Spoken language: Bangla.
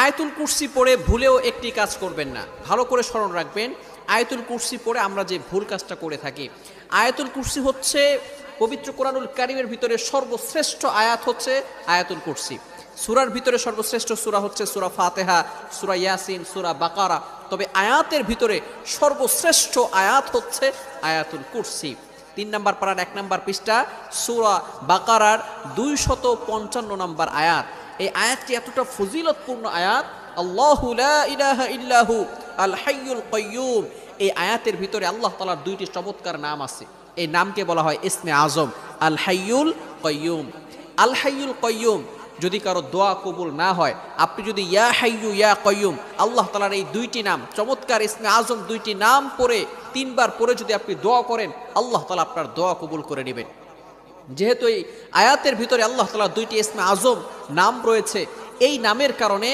আয়াতুল কুরসি পড়ে ভুলেও একটি কাজ করবেন না, ভালো করে স্মরণ রাখবেন। আয়াতুল কুরসি পড়ে আমরা যে ভুল কাজটা করে থাকি, আয়াতুল কুরসি হচ্ছে পবিত্র কোরআনুল কারীমের ভিতরে সর্বশ্রেষ্ঠ আয়াত হচ্ছে আয়াতুল কুরসি। সূরার ভিতরে সর্বশ্রেষ্ঠ সূরা হচ্ছে সূরা ফাতিহা, সূরা ইয়াসিন, সূরা বাকারা। তবে আয়াতের ভিতরে সর্বশ্রেষ্ঠ আয়াত হচ্ছে আয়াতুল কুরসি। 3 নম্বর পারার 1 নম্বর পৃষ্ঠা সূরা বাকারার 255 নম্বর আয়াত। এই আয়াতটি এতটা ফজিলতপূর্ণ আয়াত, আল্লাহু লা ইলাহা ইল্লাহু আল হাইয়ুল কাইয়্যুম। এই আয়াতের ভিতরে আল্লাহ তাআলার 2টি চমৎকার নাম আছে। এই নামকে বলা হয় ইসমে আজম, আল হাইয়ুল কাইয়্যুম। আল হাইয়ুল কাইয়্যুম যদি কারো দোয়া কবুল না হয়, আপনি যদি ইয়া হাইয়ু ইয়া কাইয়্যুম আল্লাহ তাআলার এই 2টি নাম চমৎকার ইসমে আজম 2টি নাম পড়ে 3 বার পড়ে যদি আপনি দোয়া করেন, আল্লাহ তাআলা আপনার দোয়া কবুল করে নেবেন। যেহেতু এই আয়াতের ভিতরে আল্লাহ তাআলার 2টি ইসমে আজম নাম রয়েছে, এই নামের কারণে